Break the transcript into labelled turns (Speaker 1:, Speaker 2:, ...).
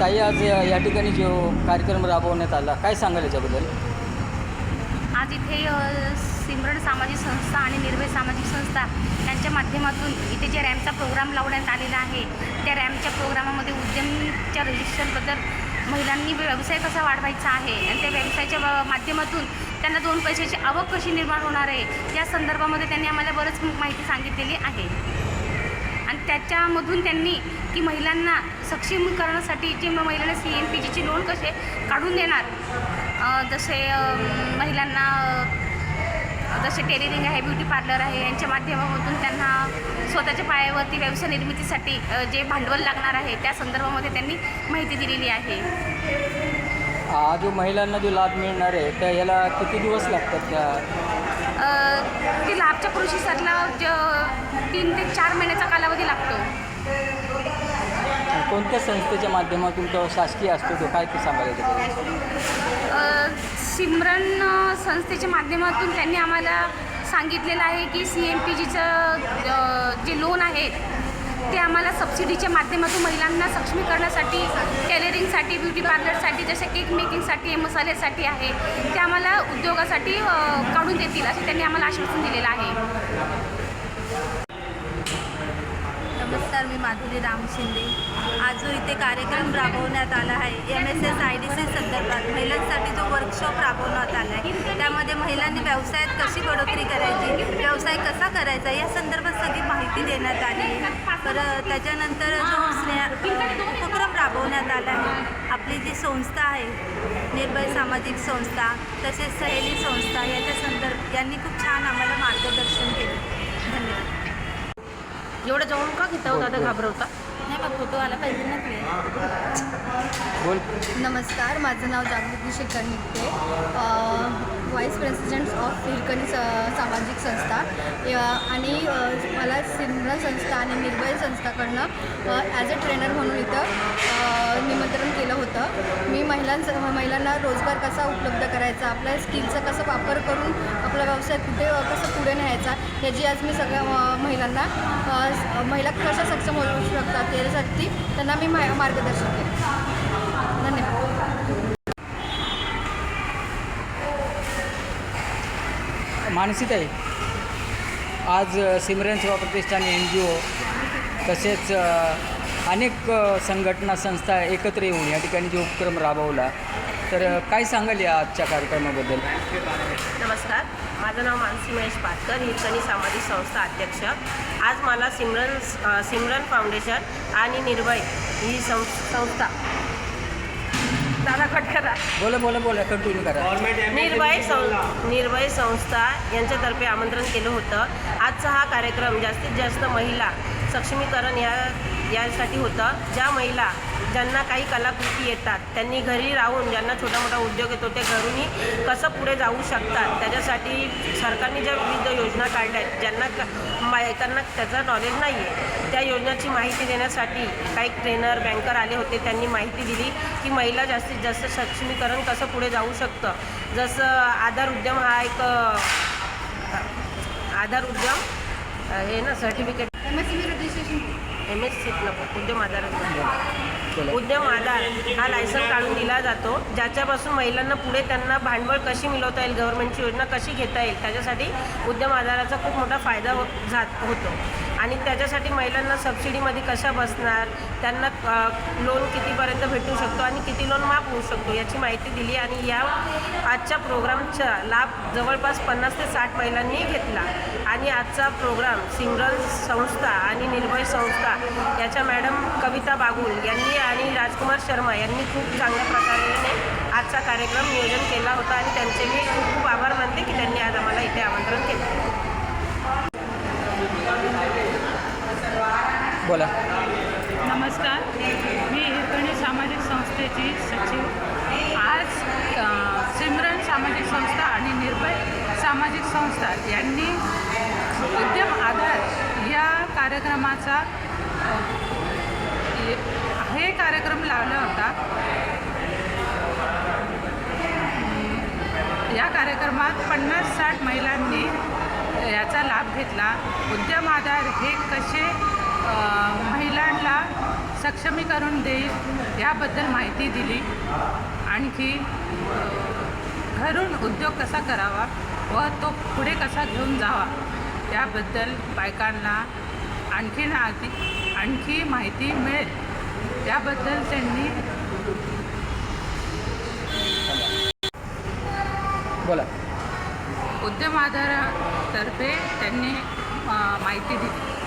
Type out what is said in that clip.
Speaker 1: ताई, आज या ठिकाणी जो कार्यक्रम राबवण्यात आला, काय सांगाल याच्याबद्दल?
Speaker 2: आज इथे सिमरन सामाजिक संस्था आणि निर्भय सामाजिक संस्था यांच्या माध्यमातून इथे जे रॅम्पचा प्रोग्राम लावण्यात आलेला आहे, त्या रॅम्पच्या प्रोग्रामामध्ये उद्यमीच्या रजिस्ट्रेशनबद्दल महिलांनी व्यवसाय कसा वाढवायचा आहे आणि त्या व्यवसायाच्या माध्यमातून त्यांना 2 पैशाची आवक कशी निर्माण होणार आहे, या संदर्भामध्ये त्यांनी आम्हाला बरंच माहिती सांगितलेली आहे. आणि त्याच्यामधून त्यांनी की महिलांना सक्षमीकरणासाठी जे महिलांना CNPGची लोन कसे काढून देणार, जसे महिलांना जसे टेलरिंग आहे, ब्युटी पार्लर आहे, यांच्या माध्यमातून त्यांना स्वतःच्या पायावरती व्यवसाय निर्मितीसाठी जे भांडवल लागणार आहे त्या संदर्भामध्ये त्यांनी माहिती दिलेली आहे.
Speaker 1: हा जो महिलांना जो लाभ मिळणार आहे त्या याला किती दिवस लागतात?
Speaker 2: ते लाभच्या प्रोसेसला 3 ते 4 महिन्याचा कालावधी लागतो.
Speaker 1: कोणत्या संस्थेच्या माध्यमातून तो शासकीय असतो, तो काय ते सांगायला त्याच्याबद्दल?
Speaker 2: सिमरन संस्थेच्या माध्यमातून त्यांनी आम्हाला सांगितलेलं आहे की CNPGचं जे लोन आहे ते आम्हाला सबसिडीच्या माध्यमातून महिलांना सक्षमीकरणासाठी, टेलरिंगसाठी, ब्युटी पार्लरसाठी, जसे केक मेकिंगसाठी, मसाल्यासाठी आहे, ते आम्हाला उद्योगासाठी काढून देतील असे त्यांनी आम्हाला आश्वासन दिलेलं आहे.
Speaker 3: नमस्कार, मी माधुरी राम शिंदे. आज जो इथे कार्यक्रम राबवण्यात आला आहे MSS IDC संदर्भात महिलांसाठी जो वर्कशॉप राबवण्यात आला आहे, त्यामध्ये महिलांनी व्यवसायात कशी बढोतरी करायची, व्यवसाय कसा करायचा या संदर्भात सगळी माहिती देण्यात आली आहे. तर त्याच्यानंतर जो उपक्रम राबवण्यात आला आहे, आपली जी संस्था आहे निर्भय सामाजिक संस्था तसेच सहेली संस्था याच्या यांनी खूप छान आम्हाला मार्गदर्शन केले. धन्यवाद.
Speaker 2: एवढं जाऊन का घेता होता, आता घाबरवता?
Speaker 3: नाही, मग फोटो आला पाहिजे ना तुला.
Speaker 1: बोल.
Speaker 4: नमस्कार, माझं नाव जागृती शेखर निघते, व्हाईस प्रेसिडेंट ऑफ हिरकणी सामाजिक संस्था. आणि मला सिमरन संस्था आणि निर्भय संस्थाकडनं ॲज अ ट्रेनर म्हणून इथं निमंत्रण केलं होतं. मी महिलांना रोजगार कसा उपलब्ध करायचा, आपल्या स्किलचा कसा वापर करून आपला व्यवसाय कुठे कसं पुढे न्यायचा, याची आज मी सगळ्या महिला कशा सक्षम होऊ शकतात यासाठी त्यांना मी मार्गदर्शन केलं. धन्यवाद.
Speaker 1: मानसीताई, आज सिमरन सेवा प्रतिष्ठान NGO तसेच अनेक संघटना संस्था एकत्र येऊन या ठिकाणी जो उपक्रम राबवला, तर काय सांगाल या आजच्या कार्यक्रमाबद्दल?
Speaker 5: नमस्कार, माझं नाव मानसी महेश पाटकर, हिरकणी सामाजिक संस्था अध्यक्ष. आज मला सिमरन फाउंडेशन आणि निर्भय ही संस्था दादा कट करा
Speaker 1: बोला कंटिन्यू करा.
Speaker 5: निर्भय संस्था यांच्यातर्फे आमंत्रण केलं होतं. आजचा हा कार्यक्रम जास्तीत जास्त महिला सक्षमीकरण यासाठी होतं. ज्या महिला ज्यांना काही कलाकृती येतात, त्यांनी घरी राहून ज्यांना छोटा मोठा उद्योग येतो ते घरूनही कसं पुढे जाऊ शकतात, त्याच्यासाठी सरकारने ज्या विविध योजना काढल्या आहेत, ज्यांना बायकांना त्याचं नॉलेज नाही आहे, त्या योजनेची माहिती देण्यासाठी काही ट्रेनर बँकर आले होते. त्यांनी माहिती दिली की महिला जास्तीत जास्त सक्षमीकरण कसं पुढे जाऊ शकतं. जसं आधार उद्यम हा एक आधार उद्यम हे ना सर्टिफिकेट MSC उद्यम आधार हा लायसन काढून दिला जातो, ज्याच्यापासून महिलांना पुढे त्यांना भांडवल कशी मिळवता येईल, गव्हर्नमेंटची योजना कशी घेता येईल, त्याच्यासाठी उद्यम आधाराचा खूप मोठा फायदा होतो. आणि त्याच्यासाठी महिलांना सबसिडीमध्ये कशा बसणार, त्यांना लोन कितीपर्यंत भेटू शकतो आणि किती लोन माफ होऊ शकतो याची माहिती दिली. आणि या आजच्या प्रोग्रामचा लाभ जवळपास 50 ते 60 महिलांनी घेतला. आणि आजचा प्रोग्राम सिमरन संस्था आणि निर्भय संस्था याच्या मॅडम कविता बागुल यांनी आणि राजकुमार शर्मा यांनी खूप चांगल्या प्रकारे आजचा कार्यक्रम नियोजन केला होता. आणि त्यांचे मी खूप खूप आभार मानते की त्यांनी आज आम्हाला इथे आमंत्रण केलं.
Speaker 1: बोला.
Speaker 6: नमस्कार, मी हिरकणी सामाजिक संस्थेची सचिव. आज सिमरन सामाजिक संस्था आणि निर्भय सामाजिक संस्था यांनी उद्यम आधार या कार्यक्रमाचा हे कार्यक्रम लावला होता. या कार्यक्रमात 50-60 महिलांनी याचा लाभ घेतला. उद्यम आधार हे कसे महिलांना सक्षमीकरण देईल याबद्दल माहिती दिली. आणखी घरून उद्योग कसा करावा व तो पुढे कसा घेऊन जावा याबद्दल बायकांना आणखी माहिती मिळेल याबद्दल त्यांनी
Speaker 1: बोला.
Speaker 6: उद्यम आधारातर्फे त्यांनी माहिती दिली.